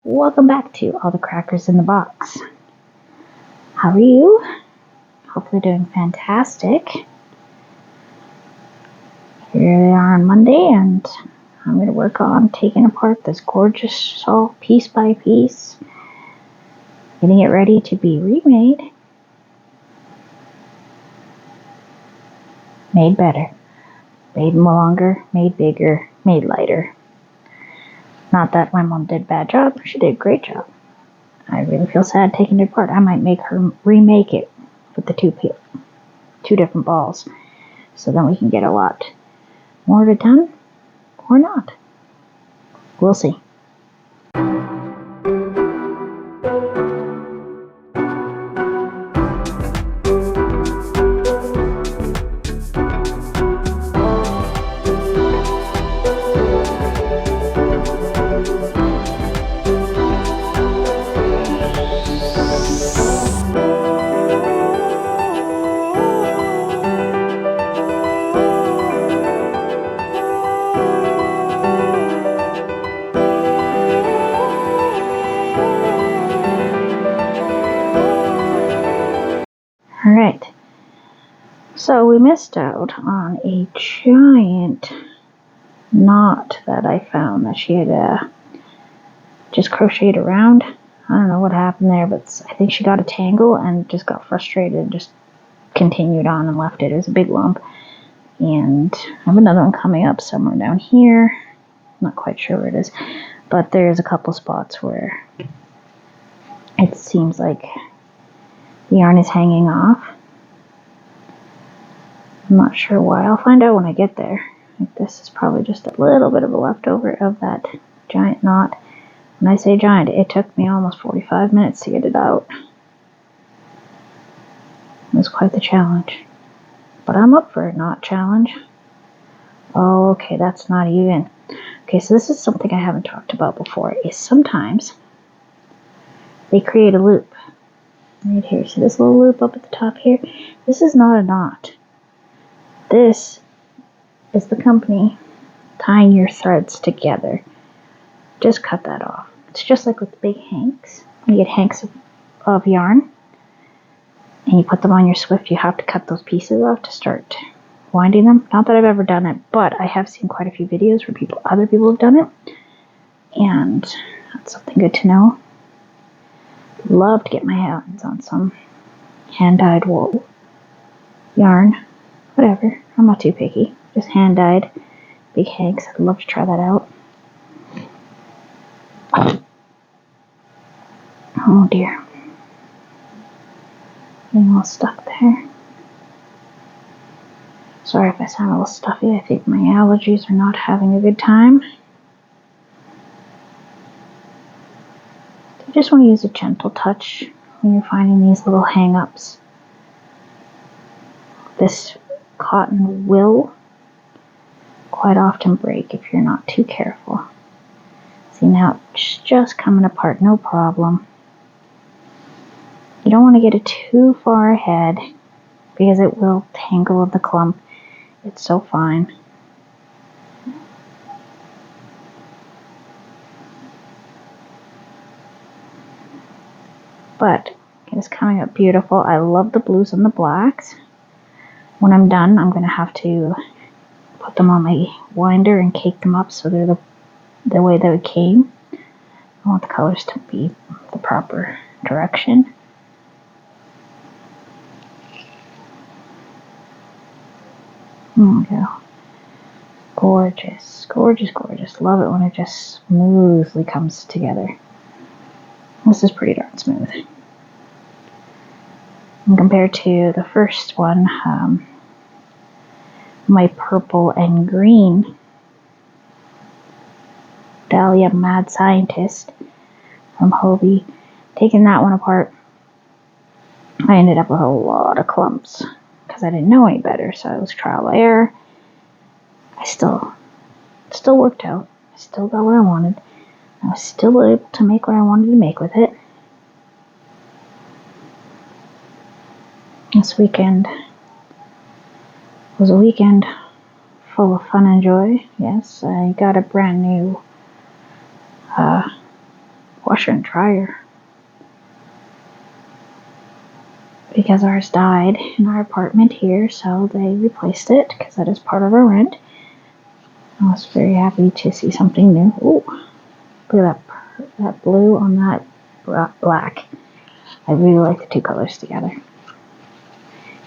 Welcome back to All the Crackers in the Box. How are you? Hopefully doing fantastic. Here we are on Monday, and I'm going to work on taking apart this gorgeous shawl piece by piece, getting it ready to be remade, made better, made longer, made bigger, made lighter. Not that my mom did a bad job, she did a great job. I really feel sad taking it apart. I might make her remake it with the two different balls, so then we can get a lot more of it done, or not. We'll see. Alright, so we missed out on a giant knot that I found that she had just crocheted around. I don't know what happened there, but I think she got a tangle and just got frustrated and just continued on and left it. It was a big lump. And I have another one coming up somewhere down here. I'm not quite sure where it is, but there's a couple spots where it seems like the yarn is hanging off. I'm not sure why. I'll find out when I get there. This is probably just a little bit of a leftover of that giant knot. When I say giant, it took me almost 45 minutes to get it out. It was quite the challenge. But I'm up for a knot challenge. Oh, okay, that's not even. Okay, so this is something I haven't talked about before, is sometimes they create a loop. Right here, see this little loop up at the top here? This is not a knot. This is the company tying your threads together. Just cut that off. It's just like with the big hanks. When you get hanks of yarn and you put them on your Swift, you have to cut those pieces off to start winding them. Not that I've ever done it, but I have seen quite a few videos where other people have done it, and that's something good to know. Love to get my hands on some hand-dyed wool yarn. Whatever, I'm not too picky. Just hand-dyed big hanks. I'd love to try that out. Oh dear. Getting a little stuck there. Sorry if I sound a little stuffy. I think my allergies are not having a good time. You just want to use a gentle touch when you're finding these little hang-ups. This cotton will quite often break if you're not too careful. See, now it's just coming apart, no problem. You don't want to get it too far ahead because it will tangle the clump. It's so fine. But it's coming up beautiful. I love the blues and the blacks. When I'm done, I'm going to have to put them on my winder and cake them up so they're the way that it came. I want the colors to be the proper direction. There we go. Gorgeous, gorgeous, gorgeous. Love it when it just smoothly comes together. This is pretty darn smooth. And compared to the first one, my purple and green Dahlia Mad Scientist from Hobie, taking that one apart, I ended up with a lot of clumps because I didn't know any better, so it was trial by error. I still worked out. I still got what I wanted. I was still able to make what I wanted to make with it. This weekend was a weekend full of fun and joy. Yes, I got a brand new washer and dryer. Because ours died in our apartment here, so they replaced it because that is part of our rent. I was very happy to see something new. Ooh, look at that blue on that black. I really like the two colors together.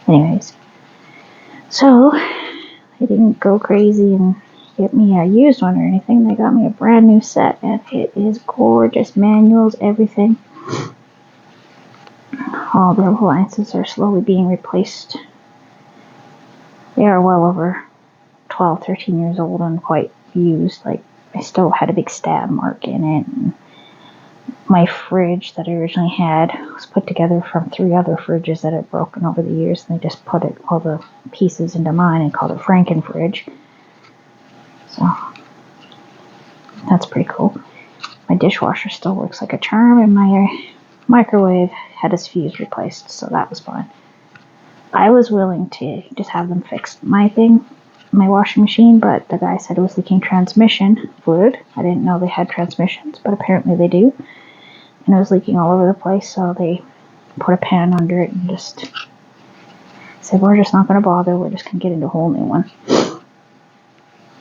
Anyways, so they didn't go crazy and get me a used one or anything. They got me a brand new set, and it is gorgeous. Manuals, everything. All the appliances are slowly being replaced. They are well over 12, 13 years old and quite used. Like, I still had a big stab mark in it. And my fridge that I originally had was put together from 3 other fridges that had broken over the years, and they just put all the pieces into mine and called it Franken fridge. So that's pretty cool. My dishwasher still works like a charm, and my microwave had its fuse replaced, so that was fine. I was willing to just have them fix my washing machine, but the guy said it was leaking transmission fluid. I didn't know they had transmissions, but apparently they do. And it was leaking all over the place, so they put a pan under it and just said, we're just not going to bother, we're just going to get into a whole new one.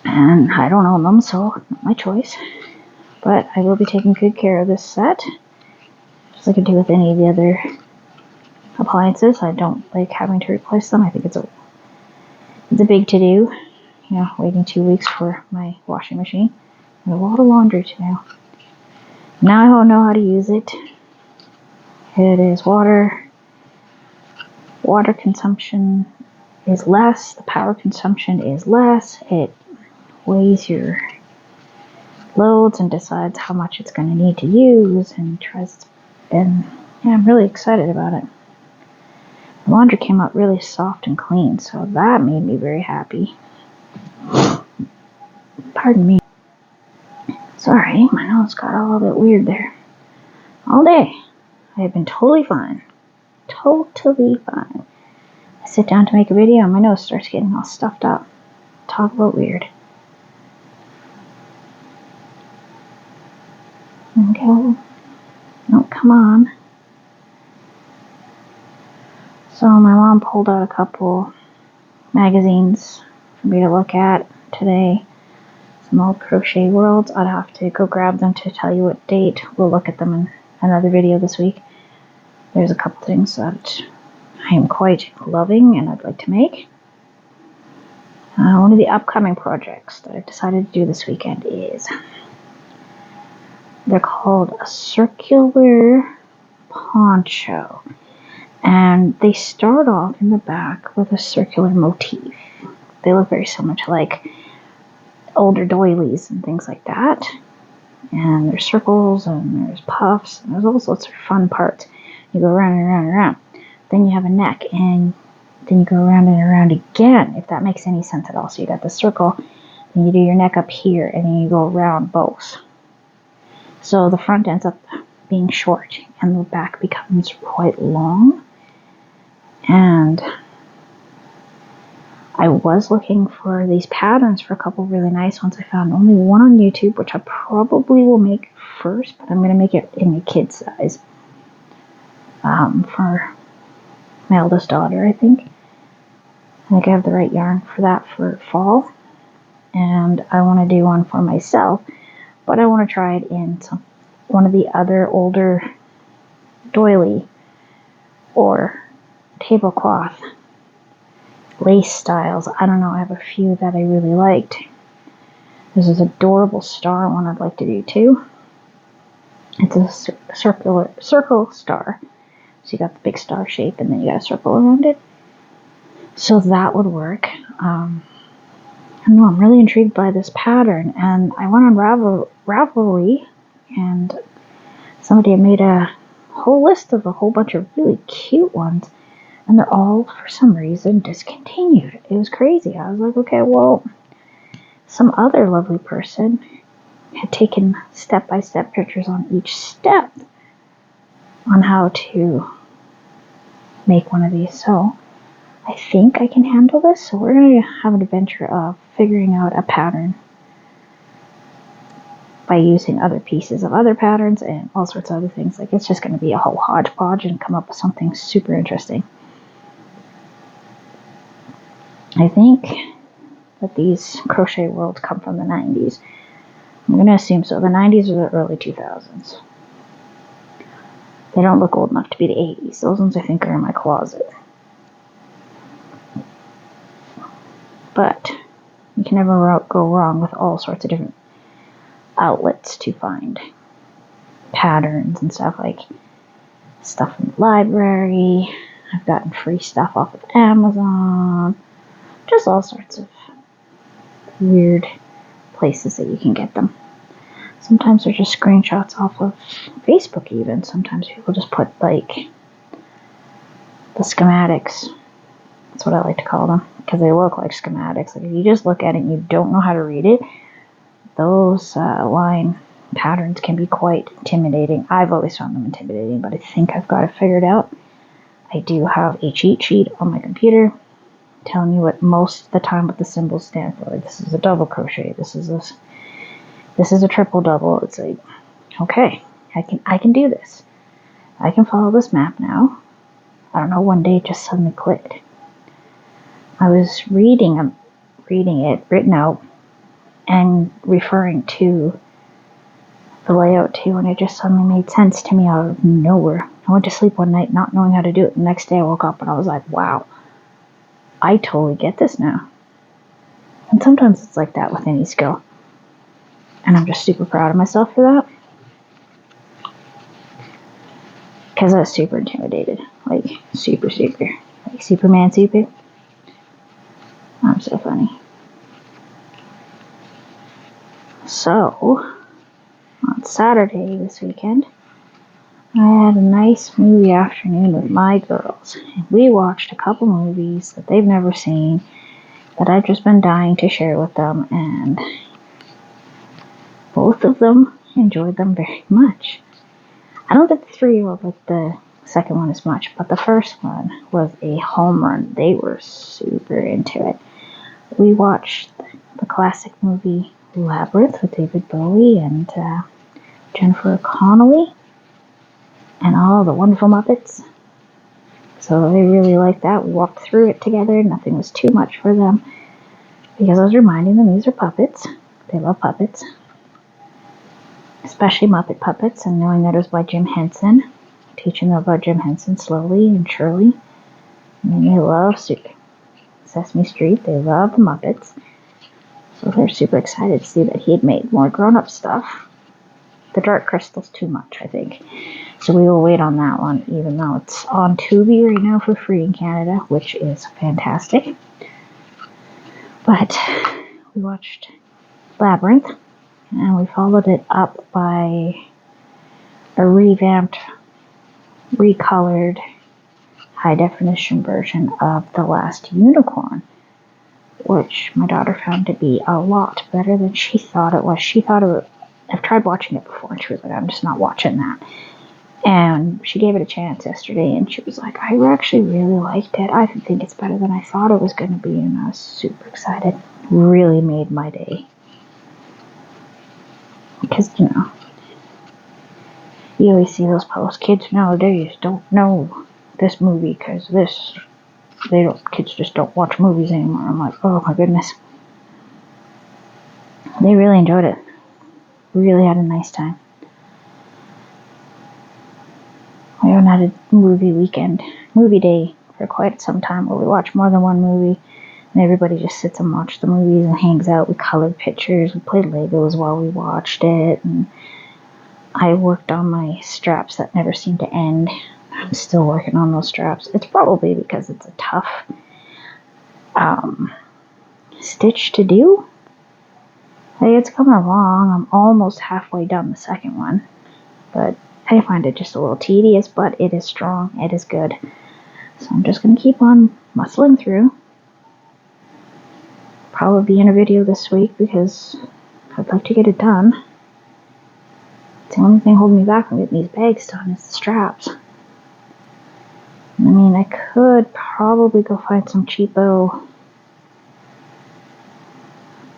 And I don't own them, so not my choice. But I will be taking good care of this set, just like I do with any of the other appliances. I don't like having to replace them. I think it's a big to-do, waiting 2 weeks for my washing machine. And a lot of laundry to do. Now I don't know how to use it. It is water consumption is less, the power consumption is less. It weighs your loads and decides how much it's going to need to use, and I'm really excited about it. The laundry came out really soft and clean, so that made me very happy. Pardon me. Sorry, my nose got a little bit weird there. All day, I have been totally fine. Totally fine. I sit down to make a video and my nose starts getting all stuffed up. Talk about weird. Okay. Oh, come on. So my mom pulled out a couple magazines for me to look at today. Some old Crochet Worlds. I'd have to go grab them to tell you what date. We'll look at them in another video this week. There's a couple things that I am quite loving and I'd like to make. One of the upcoming projects that I've decided to do this weekend is, they're called a circular poncho. And they start off in the back with a circular motif. They look very similar to like older doilies and things like that. And there's circles and there's puffs and there's all sorts of fun parts. You go around and around and around. Then you have a neck, and then you go around and around again, if that makes any sense at all. So you got the circle, then you do your neck up here, and then you go around both. So the front ends up being short and the back becomes quite long. And I was looking for these patterns for a couple really nice ones. I found only one on YouTube, which I probably will make first, but I'm going to make it in a kid size for my eldest daughter, I think. I think I have the right yarn for that for fall. And I want to do one for myself, but I want to try it in one of the other older doily or tablecloth lace styles. I don't know, I have a few that I really liked. There's this adorable star one I'd like to do too. It's a circle star. So you got the big star shape and then you got a circle around it. So that would work. I don't know, I'm really intrigued by this pattern, and I went on Ravelry and somebody had made a whole list of a whole bunch of really cute ones. And they're all, for some reason, discontinued. It was crazy. I was like, okay, well, some other lovely person had taken step-by-step pictures on each step on how to make one of these. So I think I can handle this. So we're going to have an adventure of figuring out a pattern by using other pieces of other patterns and all sorts of other things. Like, it's just going to be a whole hodgepodge and come up with something super interesting. I think that these crochet worlds come from the 90s. I'm going to assume so. The 90s or the early 2000s. They don't look old enough to be the 80s. Those ones I think are in my closet. But you can never go wrong with all sorts of different outlets to find patterns and stuff, like stuff in the library. I've gotten free stuff off of Amazon. Just all sorts of weird places that you can get them. Sometimes they're just screenshots off of Facebook even. Sometimes people just put like the schematics. That's what I like to call them, because they look like schematics. Like, if you just look at it and you don't know how to read it, those line patterns can be quite intimidating. I've always found them intimidating, but I think I've got it figured out. I do have a cheat sheet on my computer telling you what most of the time what the symbols stand for. Like, this is a double crochet. This is a triple double. It's like, okay, I can do this. I can follow this map now. I don't know, one day it just suddenly clicked. I was reading it written out and referring to the layout too, and it just suddenly made sense to me out of nowhere. I went to sleep one night not knowing how to do it. The next day I woke up and I was like, wow, I totally get this now. And sometimes it's like that with any skill. And I'm just super proud of myself for that. Because I was super intimidated. Like, super. Like, Superman super. I'm so funny. So, on Saturday this weekend, I had a nice movie afternoon with my girls. And we watched a couple movies that they've never seen, that I've just been dying to share with them, and both of them enjoyed them very much. I don't think the 3-year-old liked the second one as much, but the first one was a home run. They were super into it. We watched the classic movie Labyrinth with David Bowie and Jennifer Connelly and all the wonderful Muppets. So they really liked that. We walked through it together. Nothing was too much for them, because I was reminding them these are puppets. They love puppets, especially Muppet puppets, and knowing that it was by Jim Henson, teaching them about Jim Henson slowly and surely. And they love Sesame Street. They love the Muppets. So they're super excited to see that he had made more grown-up stuff. The Dark Crystal's too much, I think. So we will wait on that one, even though it's on Tubi right now for free in Canada, which is fantastic. But we watched Labyrinth, and we followed it up by a revamped, recolored, high-definition version of The Last Unicorn, which my daughter found to be a lot better than she thought it was. She thought it was... I've tried watching it before, and she was like, I'm just not watching that. And she gave it a chance yesterday, and she was like, I actually really liked it. I think it's better than I thought it was going to be, and I was super excited. Really made my day. Because, you always see those posts. Kids nowadays don't know this movie because kids just don't watch movies anymore. I'm like, oh my goodness. They really enjoyed it. Really had a nice time. We haven't had a movie day for quite some time where we watch more than one movie and everybody just sits and watches the movies and hangs out. We colored pictures, we played Legos while we watched it, and I worked on my straps that never seem to end. I'm still working on those straps. It's probably because it's a tough stitch to do. Hey, it's coming along. I'm almost halfway done the second one, but I find it just a little tedious, but it is strong. It is good. So I'm just going to keep on muscling through. Probably be in a video this week because I'd like to get it done. It's the only thing holding me back from getting these bags done is the straps. I mean, I could probably go find some cheapo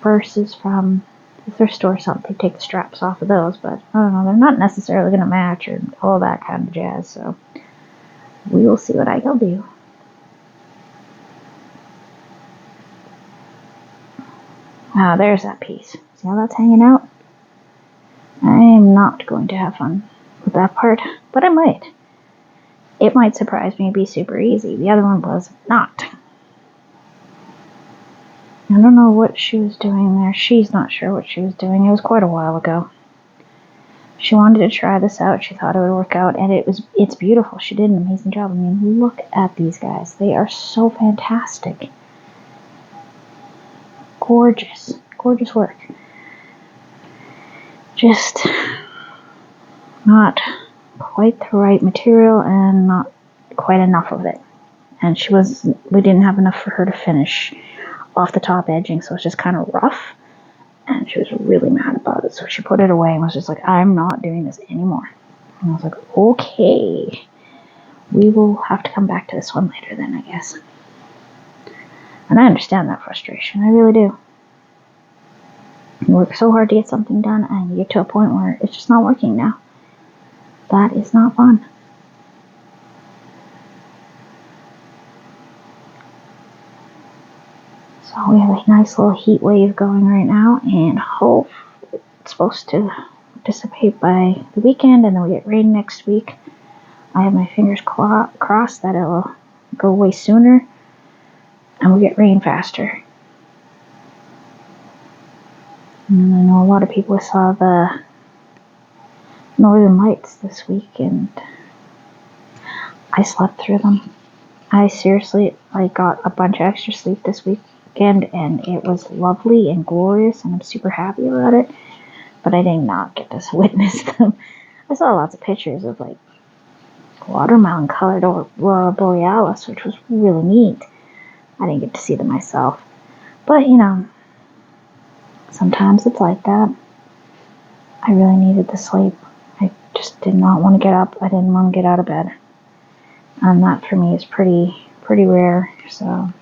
purses from the thrift store or something, take the straps off of those, but I don't know, they're not necessarily going to match or all that kind of jazz, so we will see what I can do. Ah, there's that piece. See how that's hanging out? I am not going to have fun with that part, but I might. It might surprise me and be super easy. The other one was not. I don't know what she was doing there. She's not sure what she was doing. It was quite a while ago. She wanted to try this out. She thought it would work out, and it's beautiful. She did an amazing job. I mean, look at these guys. They are so fantastic. Gorgeous. Gorgeous work. Just not quite the right material and not quite enough of it. And we didn't have enough for her to finish off the top edging, so it's just kind of rough. And she was really mad about it, so she put it away and was just like, I'm not doing this anymore. And I was like, okay, we will have to come back to this one later then, I guess. And I understand that frustration, I really do. You work so hard to get something done, and you get to a point where it's just not working now. That is not fun. So we have a nice little heat wave going right now, and hope it's supposed to dissipate by the weekend, and then we get rain next week. I have my fingers crossed that it'll go away sooner, and we get rain faster. And I know a lot of people saw the Northern Lights this week, and I slept through them. I seriously got a bunch of extra sleep this weekend, and it was lovely and glorious, and I'm super happy about it. But I did not get to witness them. I saw lots of pictures of watermelon colored aurora borealis, which was really neat. I didn't get to see them myself, but sometimes it's like that. I really needed the sleep. I just did not want to get up. I didn't want to get out of bed, and that for me is pretty rare. So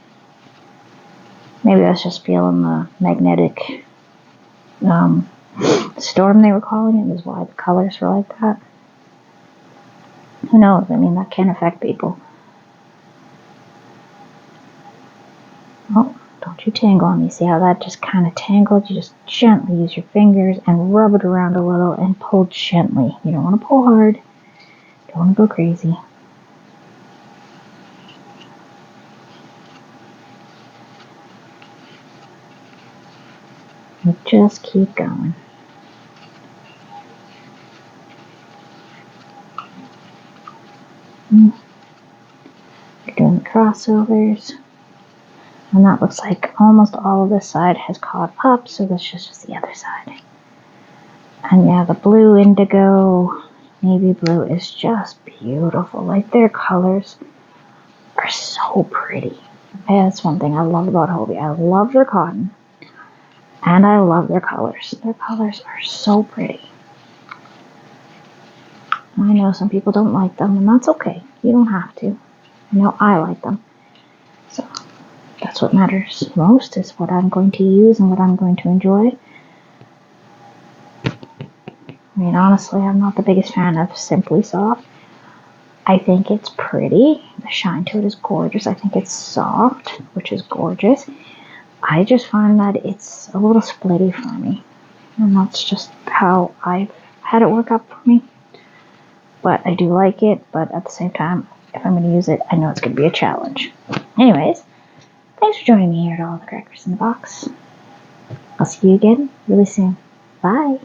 maybe I was just feeling the magnetic storm they were calling it. Is why the colors were like that. Who knows? I mean, that can affect people. Oh, don't you tangle on me. See how that just kind of tangled? You just gently use your fingers and rub it around a little and pull gently. You don't want to pull hard. Don't want to go crazy. And just keep going. You're doing the crossovers. And that looks like almost all of this side has caught up, so that's just the other side. And yeah, the blue, indigo, navy blue is just beautiful. Their colors are so pretty. That's one thing I love about Hobie. I love their cotton, and I love their colors. Their colors are so pretty. I know some people don't like them, and that's okay. You don't have to. I know I like them. So that's what matters most, is what I'm going to use and what I'm going to enjoy. I mean, honestly, I'm not the biggest fan of Simply Soft. I think it's pretty. The shine to it is gorgeous. I think it's soft, which is gorgeous. I just find that it's a little splitty for me. And that's just how I've had it work out for me. But I do like it, but at the same time, if I'm going to use it, I know it's going to be a challenge. Anyways, thanks for joining me here at All the Crackers in the Box. I'll see you again really soon. Bye.